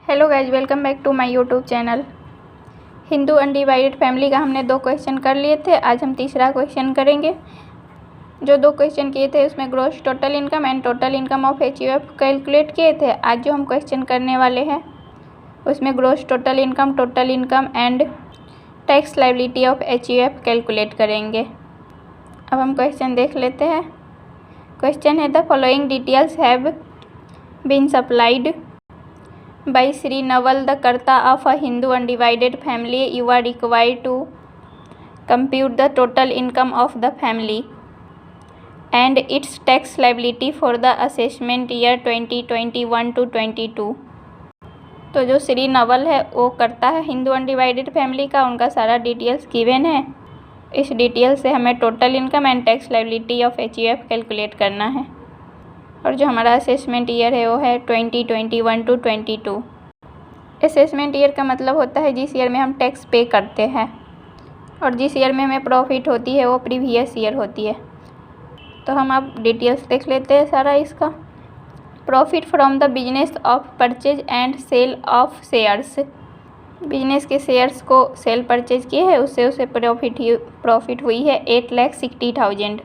Hello guys, welcome back to my YouTube channel. Hindu undivided family का हमने 2 question कर लिए थे। आज हम तीसरा क्वेश्चन करेंगे। जो 2 क्वेश्चन किए थे उसमें gross total income and total income of HUF calculate किए थे। आज जो हम क्वेश्चन करने वाले हैं उसमें gross total income and tax liability of HUF calculate करेंगे। अब हम क्वेश्चन देख लेते हैं। क्वेश्चन है, the following details have been supplied by Sri Naval, the Karta of a Hindu undivided family. You are required to compute the total income of the family and its tax liability for the assessment year 2021 to 22। तो जो श्री नवल है वो करता है Hindu undivided family का, उनका सारा details given है। इस डिटेल से हमें total income and tax liability of HUF calculate करना है। और जो हमारा असेसमेंट ईयर है वो है 2021 टू 22। असेसमेंट ईयर का मतलब होता है जिस ईयर में हम टैक्स पे करते हैं, और जिस ईयर में हमें प्रॉफिट होती है वो प्रीवियस ईयर होती है। तो हम अब डिटेल्स देख लेते हैं सारा इसका। Profit from the business of purchase and sale of shares. Business के शेयर्स को सेल परचेज किए हैं, उससे उसे प्रॉफिट हुई है 8,60,000।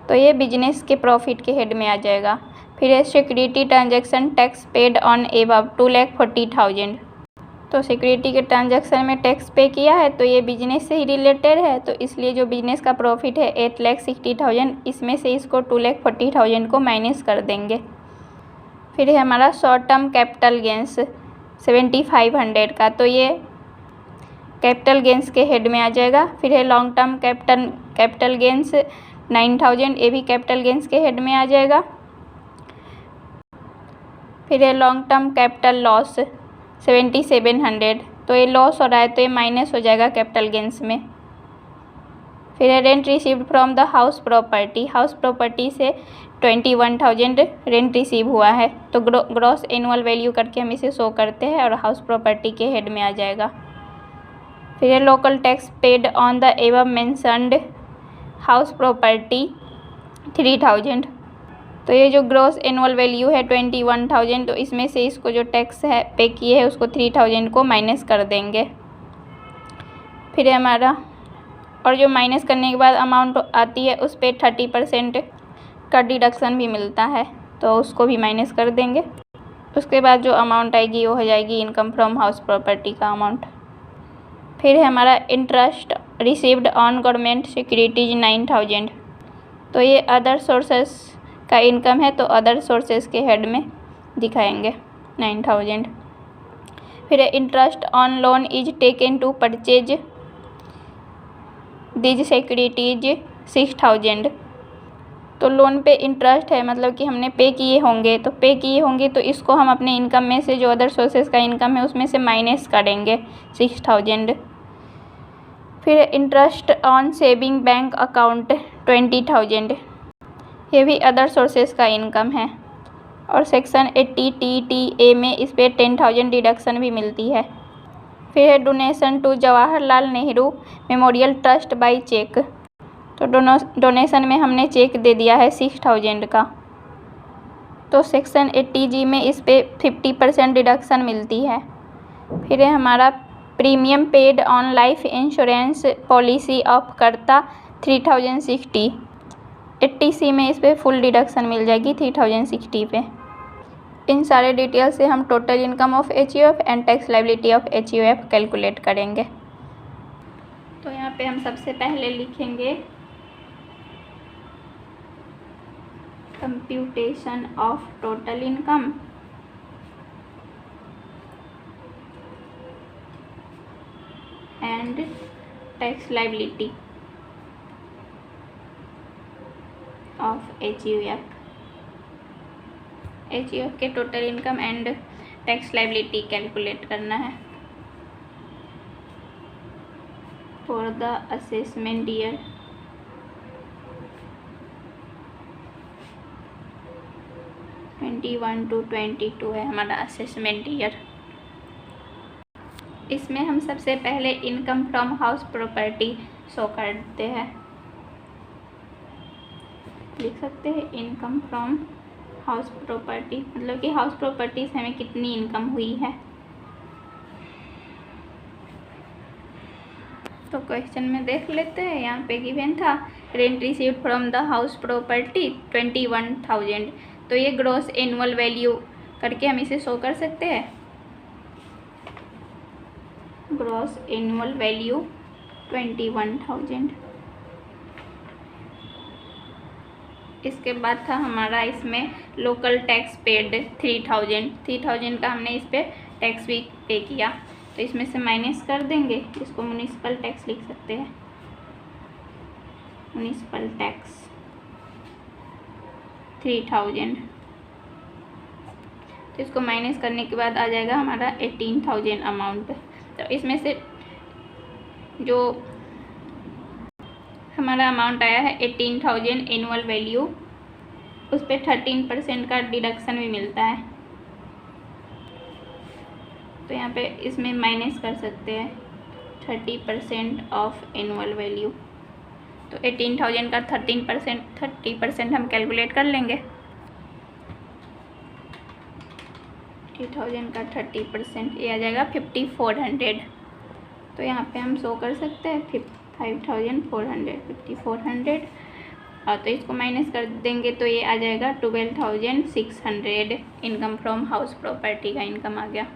तो ये बिजनेस के प्रॉफिट के हेड में आ जाएगा। फिर है security transaction tax paid on above 2,40,000। तो सिक्योरिटी के ट्रांजैक्शन में टैक्स पे किया है तो ये बिजनेस से ही रिलेटेड है, तो इसलिए जो बिजनेस का प्रॉफिट है 8,60,000, इसमें से इसको 2,40,000 को माइनस कर देंगे। फिर है हमारा शॉर्ट टर्म कैपिटल गेंस 7,500 का, तो ये कैपिटल गेंस के हेड में आ जाएगा। फिर है लॉन्ग टर्म कैपिटल गेंस 9,000, ये भी कैपिटल गेंस के हेड में आ जाएगा। फिर है लॉन्ग टर्म कैपिटल लॉस 7,700, तो ये लॉस हो रहा है तो ये माइनस हो जाएगा कैपिटल गेंस में। फिर है rent received from the house property से 21,000 रेंट रिसीव हुआ है, तो ग्रॉस एनुअल वैल्यू करके हम इसे शो करते हैं और हाउस प्रॉपर्टी के हेड में आ जाएगा। फिर है local tax paid on the above mentioned house property 3,000, तो ये जो ग्रॉस एनुअल वैल्यू है 21,000, तो इसमें से इसको जो टैक्स है पे किए है उसको 3,000 को माइनस कर देंगे। फिर हमारा और जो माइनस करने के बाद अमाउंट आती है उस पर 30% का डिडक्शन भी मिलता है, तो उसको भी माइनस कर देंगे। उसके बाद जो अमाउंट आएगी वो हो जाएगी इनकम फ्रॉम हाउस प्रॉपर्टी का अमाउंट। फिर है हमारा interest received on government securities 9,000, तो ये अदर सोर्सेस का इनकम है, तो अदर सोर्सेस के हेड में दिखाएंगे 9,000। फिर है interest on loan is taken to purchase these securities 6,000, तो लोन पे इंटरेस्ट है, मतलब कि हमने पे किए होंगे तो इसको हम अपने इनकम में से जो अदर सोर्सेस का इनकम है उसमें से माइनस करेंगे 6,000। फिर interest on saving bank account 20,000, ये भी अदर सोर्सेस का इनकम है, और सेक्शन 80 TTA में इस पर 10,000 डिडक्शन भी मिलती है। फिर है donation to Jawaharlal Nehru memorial trust by cheque, तो डोनेशन में हमने चेक दे दिया है 6,000 का, तो सेक्शन 80G में इस पर 50% डिडक्शन मिलती है। फिर है हमारा premium paid on life insurance policy of करता 3,060, 80C में इस पर फुल डिडक्शन मिल जाएगी 3,060 पे। इन सारे डिटेल से हम total income of HUF and tax liability of HUF calculate करेंगे। तो यहाँ पे हम सबसे पहले लिखेंगे computation of total income and tax liability of HUF के total income and tax liability calculate करना है for the assessment year 21 two 22 है हमारा असेसमेंट ईयर। इसमें हम सबसे पहले income from house property show करते हैं। लिख सकते हैं इनकम फ्रॉम हाउस प्रॉपर्टी, मतलब कि हाउस प्रॉपर्टी से हमें कितनी इनकम हुई है। तो क्वेश्चन में देख लेते हैं। यहाँ पे गिवन था rent received from the house property 21,000। तो ये ग्रॉस एनुअल वैल्यू करके हम इसे शो कर सकते हैं। Gross annual value 21,000। इसके बाद था हमारा इसमें लोकल टैक्स पेड 3,000 का हमने इस पर टैक्स भी पे किया। तो इसमें से माइनस कर देंगे, इसको म्युनिसिपल टैक्स लिख सकते हैं। Municipal tax 3000। तो इसको माइनस करने के बाद आ जाएगा हमारा 18,000 अमाउंट। तो इसमें से जो हमारा अमाउंट आया है 18,000 एनुअल वैल्यू, उस पर 13% का डिडक्शन भी मिलता है। तो यहाँ पे इसमें माइनस कर सकते हैं 30% ऑफ एनुअल वैल्यू। तो 18,000 का 30% हम कैलकुलेट कर लेंगे। 30,000 का 30% ये आ जाएगा 5,400। तो यहाँ पे हम शो कर सकते हैं 5,400 और तो इसको माइनस कर देंगे तो ये आ जाएगा 12,600 इनकम फ्रॉम हाउस प्रॉपर्टी का इनकम आ गया।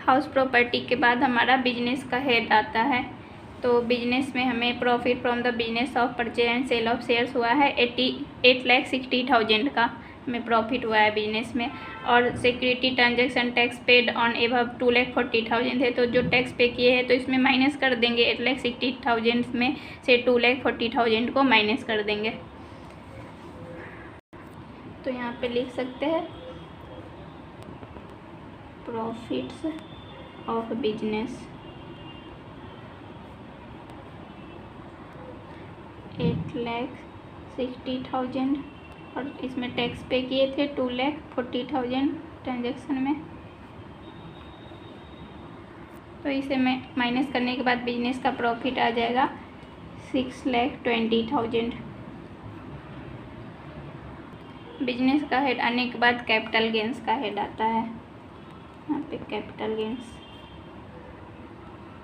हाउस प्रॉपर्टी के बाद हमारा बिजनेस का हेड आता है। तो बिजनेस में हमें profit from the business of purchase and sale of shares हुआ है 8,60,000 का हमें प्रॉफिट हुआ है बिजनेस में। और security transaction tax paid on above 2,40,000 है। तो जो टैक्स पे किए हैं तो इसमें माइनस कर देंगे 8,60,000 में से 2,40,000 को माइनस कर देंगे। तो यहाँ पे लिख सकते हैं प्रॉफिट्स ऑफ बिजनेस 8,60,000 और इसमें टैक्स पे किए थे 2,40,000 ट्रांजैक्शन में। तो इसे मैं माइनस करने के बाद बिजनेस का प्रॉफिट आ जाएगा 6,20,000। बिजनेस का हेड आने के बाद कैपिटल गेंस का हेड आता है। यहाँ पे कैपिटल गेंस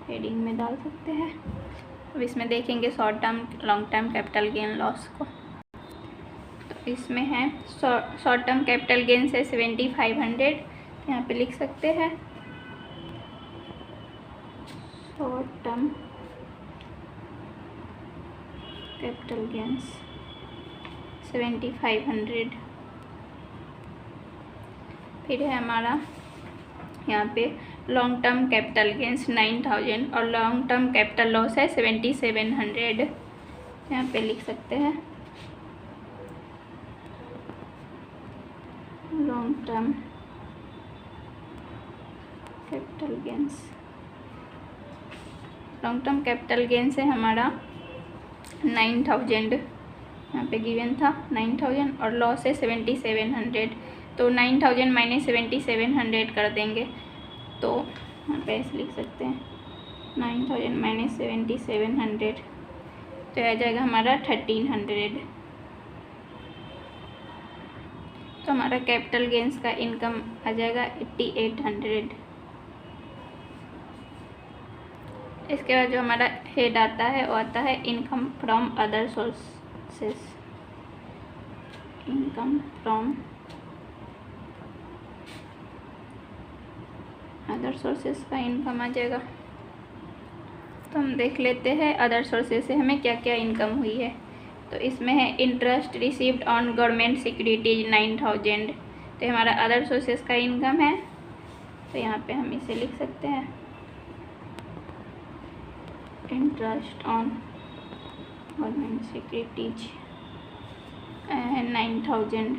हेडिंग में डाल सकते हैं। अब इसमें देखेंगे short term long term capital gain loss को। तो इसमें है शॉर्ट टर्म कैपिटल गेन से 7,500। यहाँ पे लिख सकते हैं शॉर्ट टर्म कैपिटल गेन्स 7,500। फिर है हमारा यहाँ पे लॉन्ग टर्म कैपिटल गेंस 9,000 और लॉन्ग टर्म कैपिटल लॉस है 7,700। यहाँ पे लिख सकते हैं long term capital gains. Long term capital gains है हमारा 9,000, यहाँ पे गिवन था 9,000 और लॉस है 7,700। तो 9,000 माइनस 7,700 कर देंगे। तो यहाँ पे ऐसे लिख सकते हैं 9,000 माइनस 7,700 तो आ जाएगा हमारा 1,300। तो हमारा कैपिटल गेंस का इनकम आ जाएगा 8,800। इसके बाद जो हमारा हेड आता है वो आता है income from other sources. Income from other sources का इनकम आ जाएगा। तो हम देख लेते हैं अदर सोर्सेस से हमें क्या क्या इनकम हुई है। तो इसमें है interest received on government securities 9,000। तो हमारा अदर सोर्सेस का इनकम है। तो यहाँ पे हम इसे लिख सकते हैं इंटरेस्ट ऑन गवर्नमेंट सिक्योरिटीज 9,000।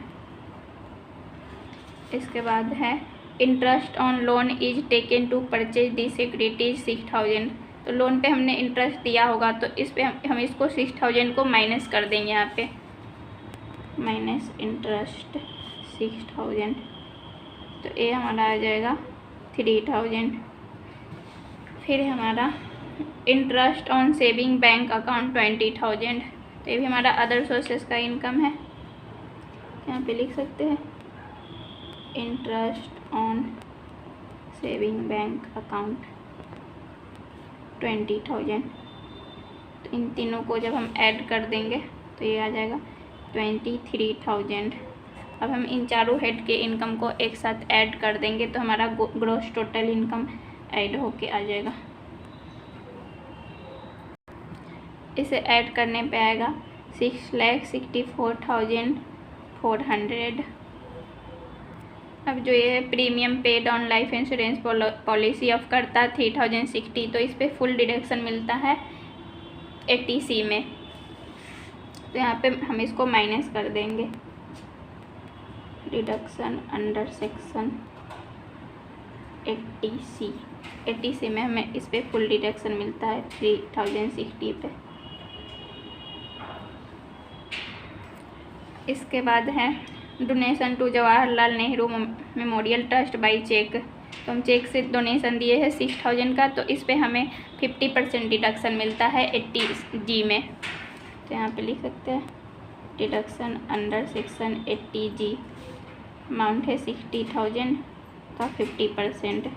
इसके बाद है interest on loan is taken to purchase the securities 6,000। तो लोन पे हमने इंटरेस्ट दिया होगा तो इस पे हम इसको 6,000 को माइनस कर देंगे। यहाँ पे माइनस इंटरेस्ट 6,000 तो ये हमारा आ जाएगा 3,000। फिर हमारा interest on saving bank account 20,000। तो ये भी हमारा अदर सोर्सेस का इनकम है। यहाँ पे लिख सकते हैं interest on saving bank account 20,000। तो इन तीनों को जब हम ऐड कर देंगे तो ये आ जाएगा 23,000। अब हम इन चारों हेड के इनकम को एक साथ ऐड कर देंगे तो हमारा ग्रॉस टोटल इनकम ऐड होके आ जाएगा। इसे ऐड करने पे आएगा 6,64,400। अब जो ये premium paid on life insurance policy of करता 3,060, तो इस पर फुल डिडक्शन मिलता है 80C में। तो यहाँ पे हम इसको माइनस कर देंगे, deduction under section 80C। 80C में हमें इस पर फुल डिडक्शन मिलता है 3,060 पे। इसके बाद है donation to Jawaharlal Nehru memorial trust by cheque. तो हम चेक से डोनेशन दिए हैं 6,000 का, तो इस पे हमें 50% डिडक्शन मिलता है 80G में। तो यहाँ पे लिख सकते हैं deduction under section 80G, amount है 60,000 का 50%,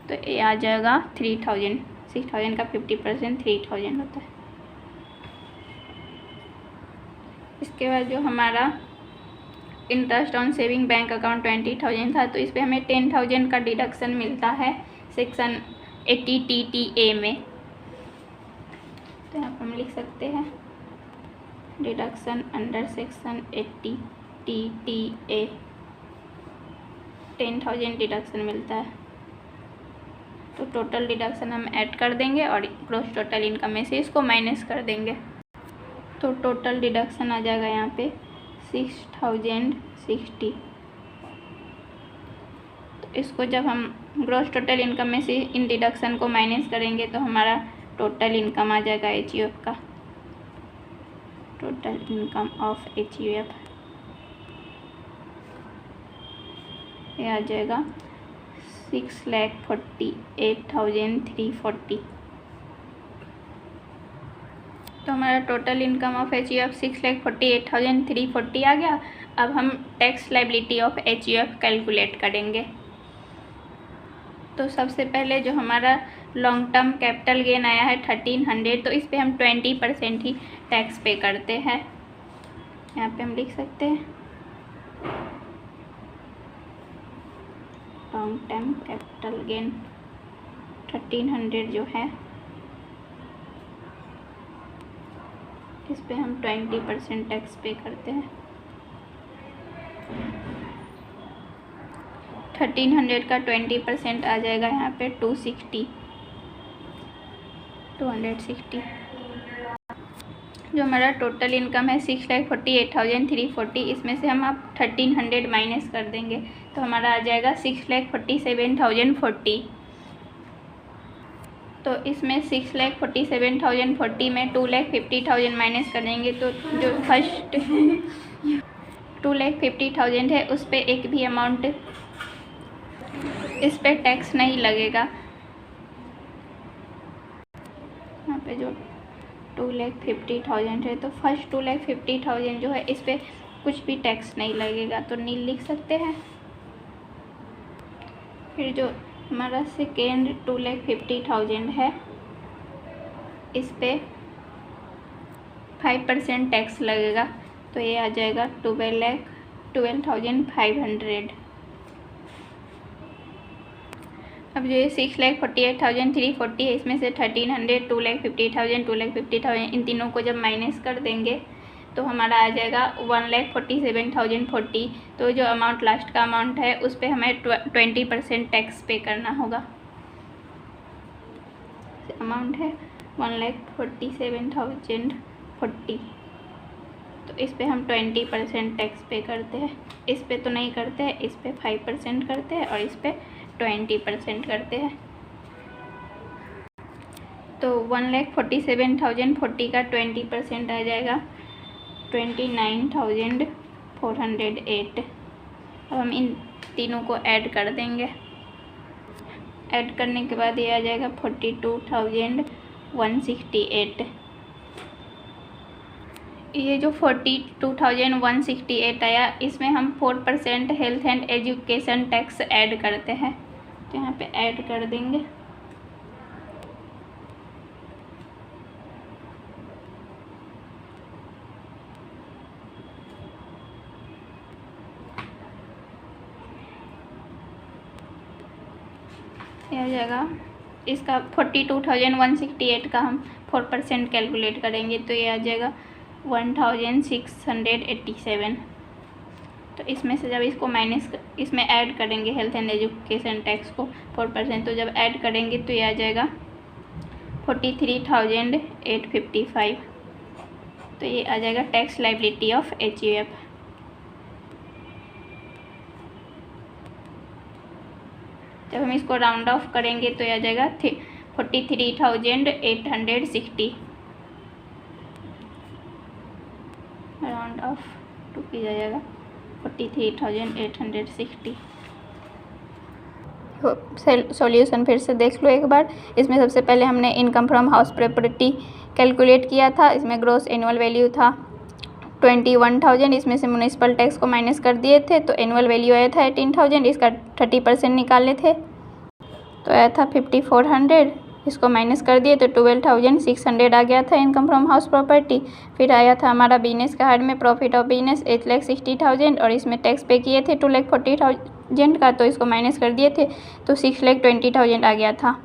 तो ये आ जाएगा 3,000। 6,000 का 50% 3,000 होता है। इसके बाद जो हमारा interest on saving bank account 20,000 था, तो इस पर हमें 10,000 का डिडक्शन मिलता है सेक्शन 80TTA में। तो यहाँ पर हम लिख सकते हैं deduction under section 80TTA, 10,000 deduction मिलता है। तो टोटल डिडक्शन हम ऐड कर देंगे और ग्रॉस टोटल इनकम में से इसको माइनस कर देंगे। तो टोटल डिडक्शन आ जाएगा यहाँ पे 6,060। तो इसको जब हम ग्रॉस टोटल इनकम में से इन डिडक्शन को माइनस करेंगे तो हमारा टोटल इनकम आ जाएगा HUF का, टोटल इनकम ऑफ HUF ये आ जाएगा 6,48,340। तो हमारा टोटल इनकम ऑफ HUF 6,48,340 आ गया। अब हम tax liability of HUF calculate करेंगे। तो सबसे पहले जो हमारा लॉन्ग टर्म कैपिटल गेन आया है 1,300, तो इस पे हम 20% ही टैक्स पे करते हैं। यहाँ पे हम लिख सकते हैं लॉन्ग टर्म कैपिटल गेन 1,300 जो है इस पे हम 20% टैक्स पे करते हैं। 1,300 का 20% आ जाएगा यहाँ पे 260। जो हमारा टोटल इनकम है 6,48,340, इसमें से हम अब 1,300 माइनस कर देंगे तो हमारा आ जाएगा 6,47,040। तो इसमें 6,47,040 में 2,50,000 माइनस करेंगे तो जो फर्स्ट 2,50,000 है उस पर एक भी अमाउंट इस पर टैक्स नहीं लगेगा। यहाँ पे जो 2,50,000 है तो फर्स्ट 2,50,000 जो है इस पर कुछ भी टैक्स नहीं लगेगा, तो नील लिख सकते हैं। फिर जो हमारा सेकेंड 2,50,000 है इस पे 5% टैक्स लगेगा, तो ये आ जाएगा 12,500। अब जो ये 6,48,340 है इसमें से 1,300, 2,50,000, 2,50,000 इन तीनों को जब माइनस कर देंगे तो हमारा आ जाएगा 1,47,040। तो जो अमाउंट लास्ट का अमाउंट है उस पर हमें 20% टैक्स पे करना होगा। अमाउंट है 1,47,040, तो इस पे हम 20% टैक्स पे करते हैं। इस पे तो नहीं करते हैं, इस पे 5% करते हैं और इस पे 20% करते हैं। तो 1,47,040 का 20% आ जाएगा 29,408। अब हम इन तीनों को ऐड कर देंगे। ऐड करने के बाद ये आ जाएगा 42,168। ये जो 42,168 आया इसमें हम 4% health and education tax add करते हैं, तो यहाँ पे ऐड कर देंगे। यह आ जाएगा इसका 42,168 का हम 4% कैलकुलेट करेंगे तो ये आ जाएगा 1,687। तो इसमें से जब इसको इसमें ऐड करेंगे हेल्थ एंड एजुकेशन टैक्स को 4%, तो जब ऐड करेंगे तो ये आ जाएगा 43,855। तो ये आ जाएगा टैक्स लायबिलिटी ऑफ HUF। जब हम इसको राउंड ऑफ करेंगे तो ये आ जाएगा 43,860। राउंड ऑफ टू किया जाएगा 43,860। सॉल्यूशन फिर से देख लो एक बार। इसमें सबसे पहले हमने income from house property calculate किया था। इसमें ग्रॉस एनुअल वैल्यू था 21,000। इसमें से म्युनिसिपल टैक्स को माइनस कर दिए थे तो एनुअल वैल्यू आया था 18,000। इसका 30% निकाले थे तो आया था 5,400। इसको माइनस कर दिए तो 12,600 आ गया था इनकम फ्रॉम हाउस प्रॉपर्टी। फिर आया था हमारा बिजनेस का हेड में प्रॉफिट ऑफ बिजनेस 8,60,000 और इसमें टैक्स पे किए थे 2,40,000 का, तो इसको माइनस कर दिए थे तो 6,20,000 आ गया था।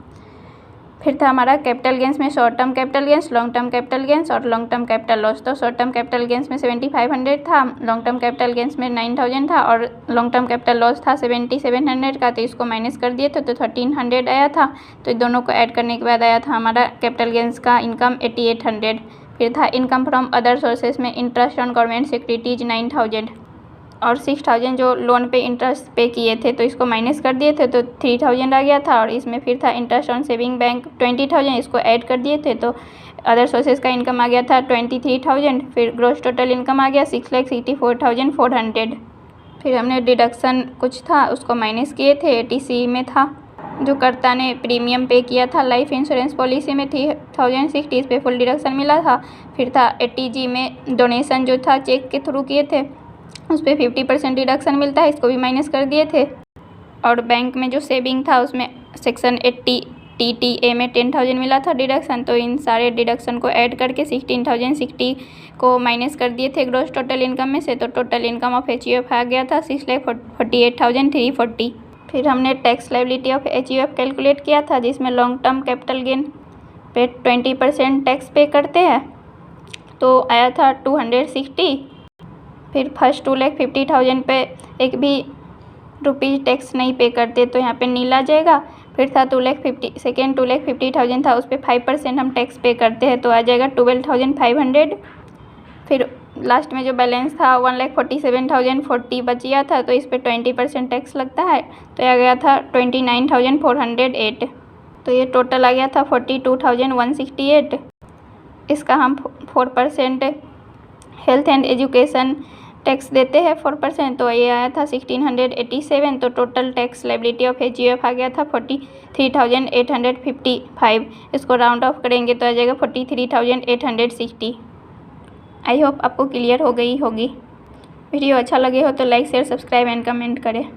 फिर था हमारा कैपिटल गेंस में short term capital gains, long term capital gains और लॉन्ग टर्म कैपिटल लॉस। तो शॉर्ट टर्म कैपिटल गेंस में 7,500 था, लॉन्ग टर्म कैपिटल गेंस में 9,000 था और लॉन्ग टर्म कैपिटल लॉस था 7,700 का, तो इसको माइनस कर दिए थे तो 1,300 आया था। तो दोनों को ऐड करने के बाद आया था हमारा कैपिटल गेंस का इनकम 8,800। फिर था इनकम फ्रॉम अदर सोर्सेज में इंटरेस्ट ऑन गवर्नमेंट सिक्योरिटीज 9,000 और 6,000 जो लोन पे इंटरेस्ट पे किए थे तो इसको माइनस कर दिए थे तो 3,000 आ गया था। और इसमें फिर था इंटरेस्ट ऑन सेविंग बैंक 20,000, इसको ऐड कर दिए थे तो अदर सोर्सेज का इनकम आ गया था 23,000। फिर ग्रॉस टोटल इनकम आ गया 6,64,400। फिर हमने डिडक्शन कुछ था उसको माइनस किए थे। ATC में था जो कर्ता ने प्रीमियम पे किया था लाइफ इंश्योरेंस पॉलिसी में 3,060, इस पे फुल डिडक्शन मिला था। फिर था ATG में डोनेशन जो था चेक के थ्रू किए थे उस पर 50% डिडक्शन मिलता है, इसको भी माइनस कर दिए थे। और बैंक में जो सेविंग था उसमें सेक्शन 80 TTA में 10,000 मिला था डिडक्शन, तो इन सारे डिडक्शन को ऐड करके 16,060 को माइनस कर दिए थे ग्रॉस टोटल इनकम में से, तो टोटल इनकम ऑफ HUF आ गया था 6,48,340। फिर हमने tax liability of HUF calculate किया था जिसमें लॉन्ग टर्म कैपिटल गेन पे 20% टैक्स पे करते हैं तो आया था 260। फिर फर्स्ट 2,50,000 पे एक भी रुपीज़ टैक्स नहीं पे करते तो यहाँ पे नील आ जाएगा। फिर था 2,50,000 2,50,000 था उस पर 5% हम टैक्स पे करते हैं तो आ जाएगा 12,500। फिर लास्ट में जो बैलेंस था 1,47,040 बच गया था तो इस पर 20% टैक्स लगता है तो आ गया था 29,408। तो ये टोटल आ गया था 42,168। इसका हम 4% हेल्थ एंड एजुकेशन टैक्स देते हैं 4%, तो ये आया था 1,687। तो total tax liability of HUF आ गया था 43,855। इसको राउंड ऑफ करेंगे तो आ जाएगा 43,860। आई होप आपको क्लियर हो गई होगी। वीडियो अच्छा लगे हो तो like share subscribe and comment करें।